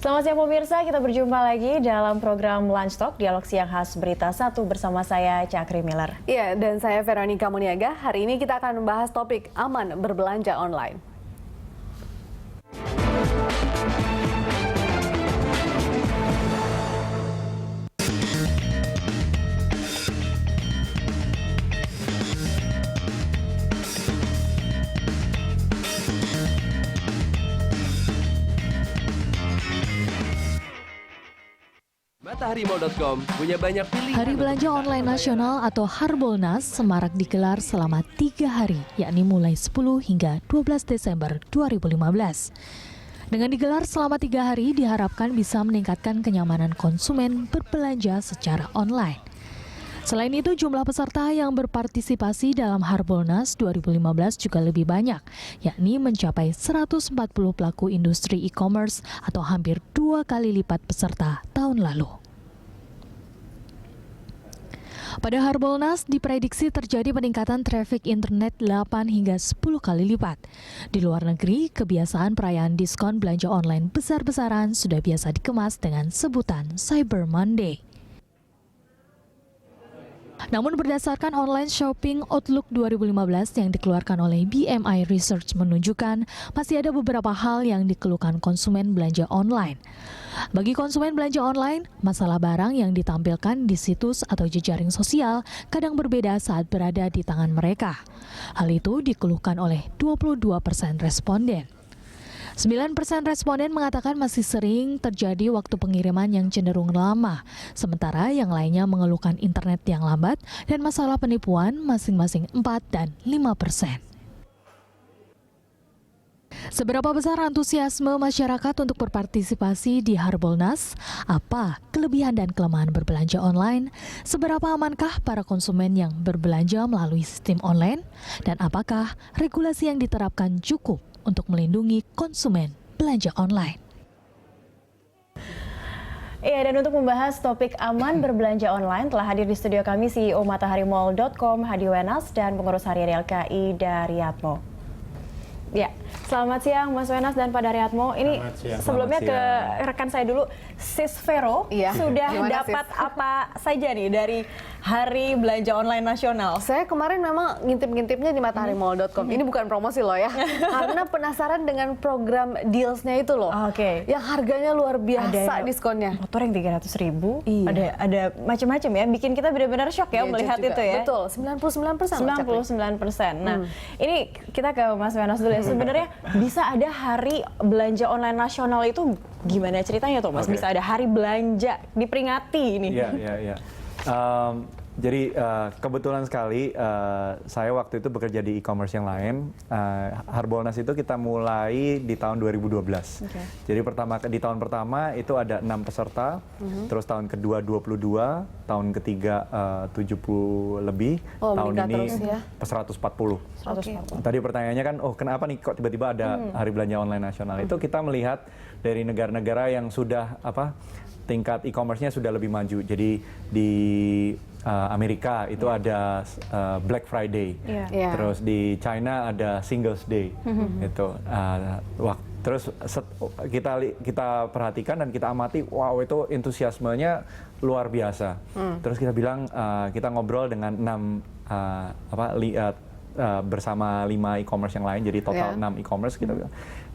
Selamat siang pemirsa, kita berjumpa lagi dalam program Lunch Talk, dialog siang khas Berita 1 bersama saya Cakri Miller. Iya, dan saya Veronica Muniaga. Hari ini kita akan membahas topik aman berbelanja online. Mataharimall.com punya banyak pilihan. Hari Belanja Online Nasional atau Harbolnas semarak digelar selama 3 hari, yakni mulai 10 hingga 12 Desember 2015. Dengan digelar selama 3 hari, diharapkan bisa meningkatkan kenyamanan konsumen berbelanja secara online. Selain itu, jumlah peserta yang berpartisipasi dalam Harbolnas 2015 juga lebih banyak, yakni mencapai 140 pelaku industri e-commerce atau hampir 2 kali lipat peserta tahun lalu. Pada Harbolnas diprediksi terjadi peningkatan trafik internet 8 hingga 10 kali lipat. Di luar negeri, kebiasaan perayaan diskon belanja online besar-besaran sudah biasa dikemas dengan sebutan Cyber Monday. Namun berdasarkan online shopping Outlook 2015 yang dikeluarkan oleh BMI Research menunjukkan masih ada beberapa hal yang dikeluhkan konsumen belanja online. Bagi konsumen belanja online, masalah barang yang ditampilkan di situs atau jejaring sosial kadang berbeda saat berada di tangan mereka. Hal itu dikeluhkan oleh 22% responden. 9% responden mengatakan masih sering terjadi waktu pengiriman yang cenderung lama, sementara yang lainnya mengeluhkan internet yang lambat dan masalah penipuan masing-masing 4 dan 5%. Seberapa besar antusiasme masyarakat untuk berpartisipasi di Harbolnas? Apa kelebihan dan kelemahan berbelanja online? Seberapa amankah para konsumen yang berbelanja melalui sistem online? Dan apakah regulasi yang diterapkan cukup untuk melindungi konsumen belanja online? Iya, dan untuk membahas topik aman berbelanja online telah hadir di studio kami CEO Mataharimall.com Hadi Wenas dan pengurus harian LKI Daryatmo. Ya, selamat siang Mas Wenas dan Pak Daryatmo. Ini sebelumnya ke rekan saya dulu, Sis Vero, sudah dapat apa saja nih dari Hari Belanja Online Nasional? Saya kemarin memang ngintip-ngintipnya di Mataharimall.com. Ini bukan promosi loh ya, karena penasaran dengan program deals-nya itu loh. Oke. Yang harganya luar biasa diskonnya. Motor yang 300.000, Iya. ada macam-macam ya, bikin kita benar-benar shock ya melihat juga. itu ya. Betul, 99%. 99%. Nah, ini kita ke Mas Wenas dulu ya. Sebenarnya bisa ada Hari Belanja Online Nasional itu gimana ceritanya tuh Mas? Bisa ada hari belanja diperingati ini. Iya. Jadi kebetulan sekali saya waktu itu bekerja di e-commerce yang lain. Harbolnas itu kita mulai di tahun 2012. Jadi di tahun pertama itu ada 6 peserta, terus tahun kedua 22, tahun ketiga 70 lebih, tahun ini 140. Tadi pertanyaannya kan, kenapa nih kok tiba-tiba ada Hari Belanja Online Nasional? Itu kita melihat dari negara-negara yang sudah tingkat e-commerce-nya sudah lebih maju. Jadi di Amerika itu ada Black Friday, terus di China ada Singles Day, itu. Terus kita perhatikan dan kita amati, wow itu entusiasmenya luar biasa. Terus kita bilang, kita ngobrol dengan bersama 5 e-commerce yang lain, jadi total 6 e-commerce. Kita bilang,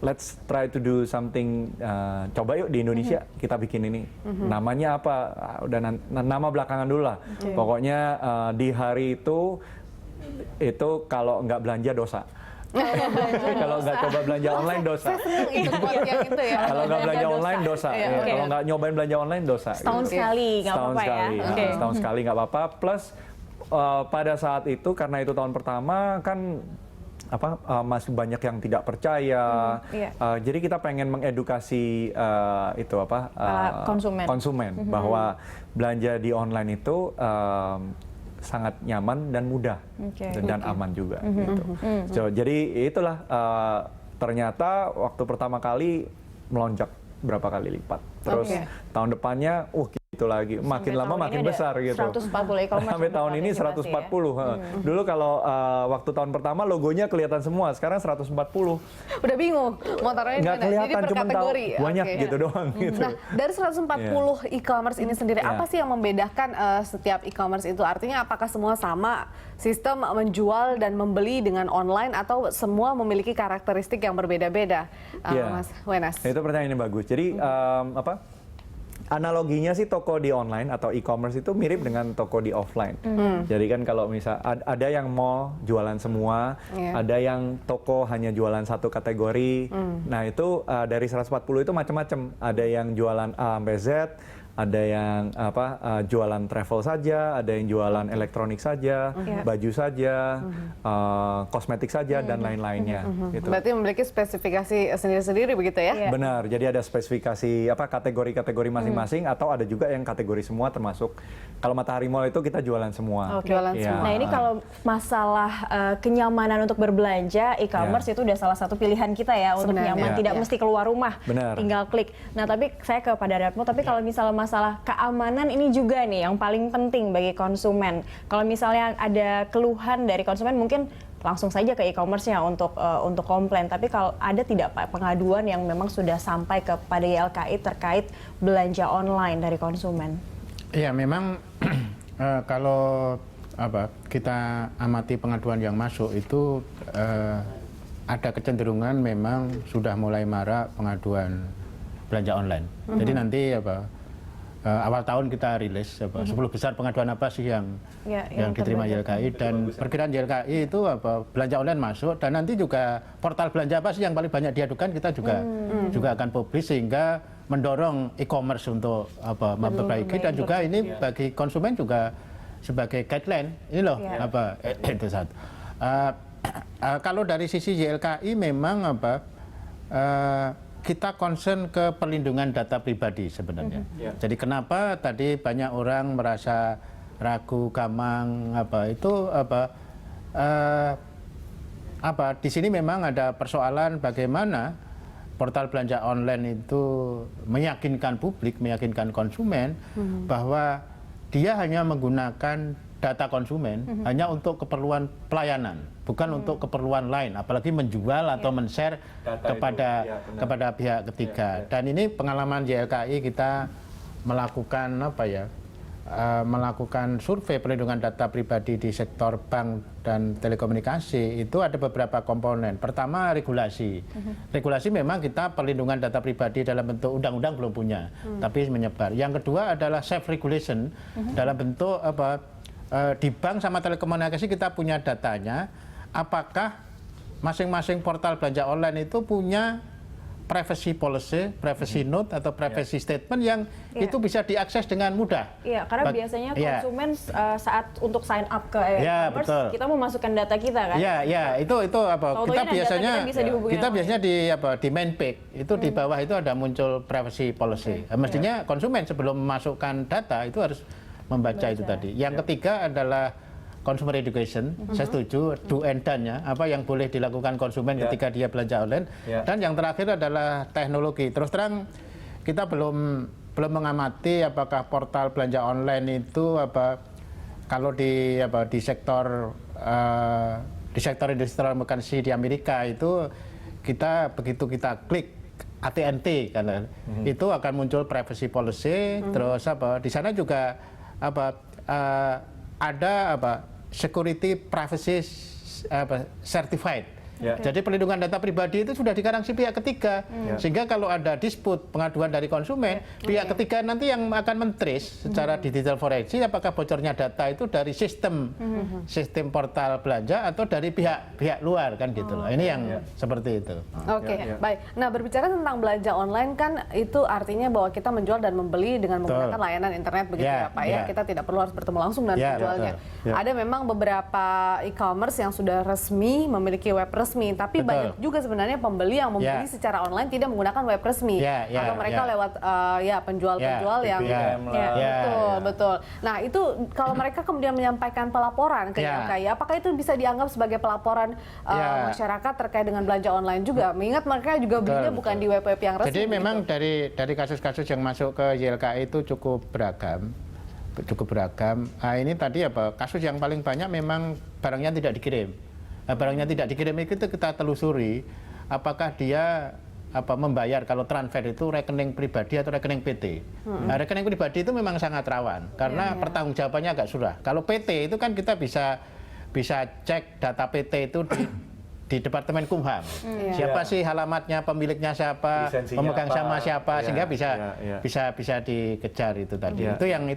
let's try to do something, coba yuk di Indonesia kita bikin ini. Namanya apa? Udah nama belakangan dulu lah. Pokoknya di hari itu kalau nggak belanja dosa. Kalau nggak coba belanja online dosa. Kalau nggak belanja online dosa. Kalau nggak nyobain belanja online dosa. Setahun sekali nggak apa-apa ya. Setahun sekali nggak apa-apa. Plus pada saat itu karena itu tahun pertama kan masih banyak yang tidak percaya. Jadi kita pengen mengedukasi konsumen bahwa belanja di online itu sangat nyaman dan mudah dan aman juga. Gitu. Jadi itulah ternyata waktu pertama kali melonjak berapa kali lipat. Terus tahun depannya, itu lagi makin lama makin besar gitu. 140 e-commerce. Sampai tahun ini 140. Ya? Dulu kalau waktu tahun pertama logonya kelihatan semua, sekarang 140. Udah bingung mau taruhnya di Nggak mana? Jadi kelihatan, per cuma tahu kategori. banyak Oke. gitu doang. Gitu. Nah, dari 140 e-commerce ini sendiri, Yeah. apa sih yang membedakan setiap e-commerce itu? Artinya apakah semua sama sistem menjual dan membeli dengan online atau semua memiliki karakteristik yang berbeda-beda, Yeah. Mas Wenas? Itu pertanyaan yang bagus. Jadi analoginya sih toko di online atau e-commerce itu mirip dengan toko di offline. Jadi kan kalau misal ada yang mall jualan semua, ada yang toko hanya jualan satu kategori. Nah itu dari 140 itu macam-macam. Ada yang jualan A sampai Z, ada yang jualan travel saja, ada yang jualan elektronik saja, baju saja, kosmetik saja dan lain-lainnya. Gitu. Berarti memiliki spesifikasi sendiri-sendiri begitu ya? Benar, jadi ada spesifikasi kategori-kategori masing-masing atau ada juga yang kategori semua termasuk kalau Matahari Mall itu kita jualan semua. Jualan Iya. semua. Nah ini kalau masalah kenyamanan untuk berbelanja, e-commerce itu udah salah satu pilihan kita ya untuk Sebenarnya. nyaman, tidak mesti keluar rumah, Benar. tinggal klik. Nah tapi saya ke Pak Daryatmo, tapi kalau misalnya masalah keamanan ini juga nih yang paling penting bagi konsumen. Kalau misalnya ada keluhan dari konsumen mungkin langsung saja ke e-commerce-nya untuk komplain. Tapi kalau ada tidak Pak pengaduan yang memang sudah sampai kepada YLKI terkait belanja online dari konsumen? Ya memang kalau kita amati pengaduan yang masuk itu ada kecenderungan memang sudah mulai marak pengaduan belanja online. Jadi nanti awal tahun kita rilis 10 besar pengaduan apa sih yang diterima YLKI, dan perkiraan YLKI itu belanja online masuk, dan nanti juga portal belanja apa sih yang paling banyak diadukan kita juga akan publis sehingga mendorong e-commerce untuk memperbaiki, dan juga ini bagi konsumen juga sebagai guideline ini loh itu satu. Kalau dari sisi YLKI memang kita concern ke perlindungan data pribadi sebenarnya. Jadi kenapa tadi banyak orang merasa ragu, gamang, di sini memang ada persoalan bagaimana portal belanja online itu meyakinkan publik, meyakinkan konsumen bahwa dia hanya menggunakan data konsumen hanya untuk keperluan pelayanan, bukan untuk keperluan lain, apalagi menjual atau men-share kepada pihak ketiga. Dan ini pengalaman YLKI kita melakukan melakukan survei perlindungan data pribadi di sektor bank dan telekomunikasi. Itu ada beberapa komponen. Pertama, regulasi. Regulasi memang kita perlindungan data pribadi dalam bentuk undang-undang belum punya, tapi menyebar. Yang kedua adalah self regulation dalam bentuk di bank sama telekomunikasi kita punya datanya, apakah masing-masing portal belanja online itu punya privacy policy, privacy note atau privacy statement yang itu bisa diakses dengan mudah. Iya, karena biasanya konsumen saat untuk sign up ke e-commerce kita memasukkan data kita kan. Iya, itu kita biasanya kita biasanya di main page itu di bawah itu ada muncul privacy policy. Mestinya konsumen sebelum memasukkan data itu harus membaca itu tadi. Yang ketiga adalah consumer education. Saya setuju do and done-nya, apa yang boleh dilakukan konsumen ketika dia belanja online. Dan yang terakhir adalah teknologi. Terus terang kita belum mengamati apakah portal belanja online itu kalau di sektor industri telekomunikasi di Amerika itu begitu kita klik AT&T kan, itu akan muncul privacy policy. Terus di sana juga ada security privacy certified. Jadi perlindungan data pribadi itu sudah digaransi pihak ketiga, sehingga kalau ada dispute pengaduan dari konsumen, pihak ketiga nanti yang akan men-trace secara digital forensik apakah bocornya data itu dari sistem portal belanja atau dari pihak luar kan gitu loh. Ini yang seperti itu. Oke, baik. Nah, berbicara tentang belanja online kan itu artinya bahwa kita menjual dan membeli dengan menggunakan layanan internet begitu ya Pak ya. Kita tidak perlu harus bertemu langsung dengan penjualnya. Ada memang beberapa e-commerce yang sudah resmi memiliki web resmi resmi. Tapi Betul. banyak juga sebenarnya pembeli yang membeli secara online tidak menggunakan web resmi, atau mereka lewat penjual-penjual yang betul. Nah itu kalau mereka kemudian menyampaikan pelaporan ke YLKI, apakah itu bisa dianggap sebagai pelaporan masyarakat terkait dengan belanja online juga? Mengingat mereka juga belinya bukan di web yang resmi. Jadi memang dari kasus-kasus yang masuk ke YLKI itu cukup beragam. Nah, ini tadi kasus yang paling banyak memang barangnya tidak dikirim. Nah, barangnya tidak dikirim itu kita telusuri apakah dia membayar kalau transfer itu rekening pribadi atau rekening PT. Nah, rekening pribadi itu memang sangat rawan karena pertanggungjawabannya agak susah. Kalau PT itu kan kita bisa cek data PT itu di Departemen Kumham. Siapa sih alamatnya, pemiliknya siapa, pemegang sama siapa, sehingga bisa dikejar itu tadi. Itu yang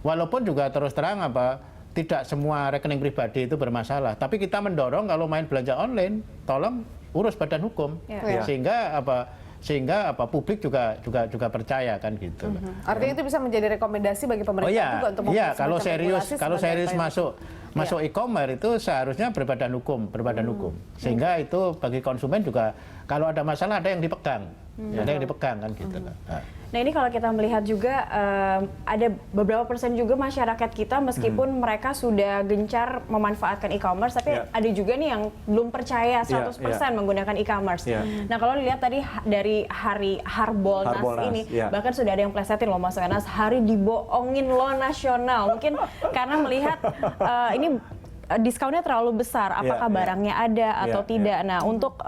walaupun juga terus terang tidak semua rekening pribadi itu bermasalah, tapi kita mendorong kalau main belanja online tolong urus badan hukum. Sehingga publik juga percaya kan gitu. Artinya itu bisa menjadi rekomendasi bagi pemerintah juga untuk membuat kalau serius masuk e-commerce itu seharusnya berbadan hukum. Sehingga itu bagi konsumen juga kalau ada masalah ada yang dipegang. Kan gitu. Nah ini kalau kita melihat juga ada beberapa persen juga masyarakat kita meskipun mereka sudah gencar memanfaatkan e-commerce, tapi ada juga nih yang belum percaya 100% menggunakan e-commerce. Nah kalau dilihat tadi dari hari Harbolnas ini, bahkan sudah ada yang plesetin loh Mas Wenas, hari dibohongin loh nasional. Mungkin karena melihat ini diskonnya terlalu besar, apakah barangnya ada atau tidak. Nah untuk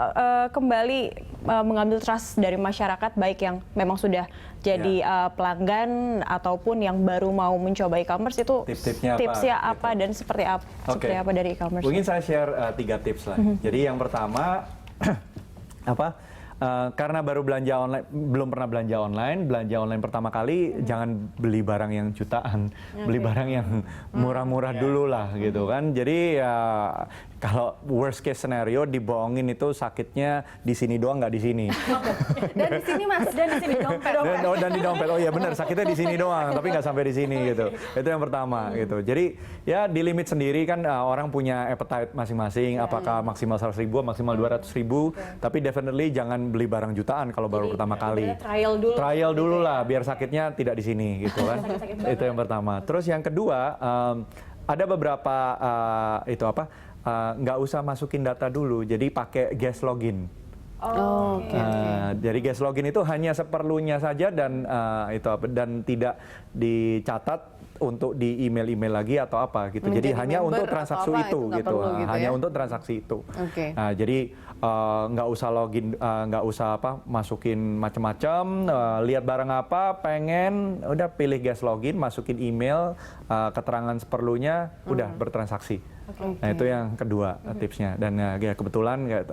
kembali mengambil trust dari masyarakat, baik yang memang sudah jadi pelanggan ataupun yang baru mau mencoba e-commerce, itu tipsnya apa dan seperti apa dari e-commerce? Mungkin saya share 3 tips lah. Jadi yang pertama karena baru belum pernah belanja online pertama kali jangan beli barang yang jutaan, beli barang yang murah-murah dulu lah gitu kan. Jadi kalau worst case scenario dibohongin itu sakitnya di sini doang, nggak di sini. Dan di sini Mas, dan di sini dompet. Dan di dompet. Oh iya benar, sakitnya di sini doang, tapi nggak sampai di sini gitu. Itu yang pertama gitu. Jadi ya di limit sendiri kan, orang punya appetite masing-masing. Apakah maksimal 100.000, maksimal 200.000, tapi definitely jangan beli barang jutaan kalau baru pertama kali. Trial dulu lah, biar sakitnya tidak di sini gitu kan. Itu yang pertama. Terus yang kedua, ada beberapa nggak usah masukin data dulu, jadi pakai guest login. Jadi guest login itu hanya seperlunya saja dan dan tidak dicatat untuk di email lagi atau apa gitu. Jadi hanya untuk transaksi itu gitu. Hanya untuk transaksi itu. Nah, jadi nggak usah login, nggak usah masukin macam-macam, lihat barang apa, pengen, udah pilih guest login, masukin email, keterangan seperlunya, udah bertransaksi. Nah itu yang kedua tipsnya, dan kebetulan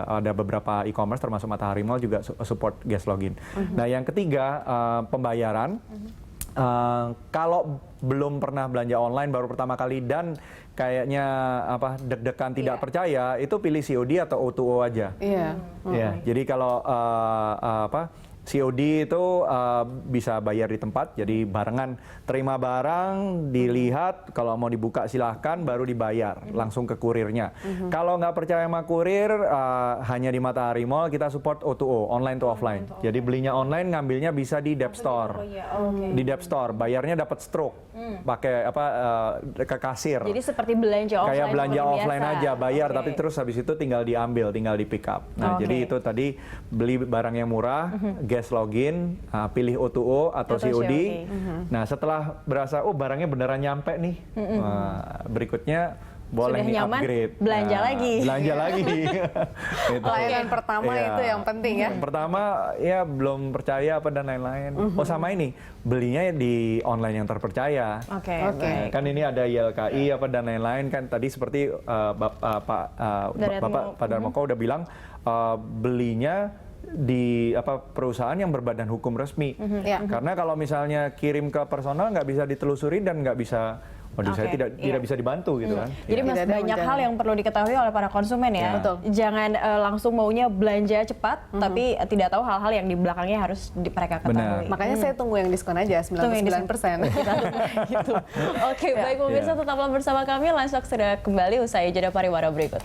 ada beberapa e-commerce termasuk Matahari Mall juga support guest login. Nah yang ketiga, pembayaran. Kalau belum pernah belanja online baru pertama kali dan kayaknya deg-degan tidak percaya, itu pilih COD atau O2O aja. Jadi kalau COD itu bisa bayar di tempat, jadi barengan, terima barang, dilihat, kalau mau dibuka silahkan, baru dibayar, langsung ke kurirnya. Kalau nggak percaya sama kurir, hanya di Matahari Mall kita support O2O, online to offline. Jadi belinya online, ngambilnya bisa di Dep Store. Di Dep Store, bayarnya dapat stroke, pakai ke kasir. Jadi seperti belanja offline. Kayak belanja offline biasa. aja, bayar, tapi terus habis itu tinggal diambil, tinggal di pick up. Nah jadi itu tadi beli barang yang murah, guest login, pilih O2O atau COD. Nah setelah berasa barangnya beneran nyampe nih, berikutnya boleh nih upgrade, belanja lagi. Belanja lagi. Pelayanan pertama itu yang penting ya. Yang pertama ya belum percaya dan lain-lain. Sama ini belinya di online yang terpercaya. Kan ini ada YLKI dan lain-lain kan, tadi seperti Bapak Darmoko udah bilang, belinya di perusahaan yang berbadan hukum resmi. Karena kalau misalnya kirim ke personal nggak bisa ditelusuri dan nggak bisa, saya tidak bisa dibantu gitu kan. Jadi banyak hal yang perlu diketahui oleh para konsumen ya. Jangan langsung maunya belanja cepat, tapi tidak tahu hal-hal yang di belakangnya harus mereka ketahui. Makanya saya tunggu yang diskon aja 99%. Oke, baik pemirsa, tetaplah bersama kami. Lansak sudah kembali usai jeda pariwara berikut.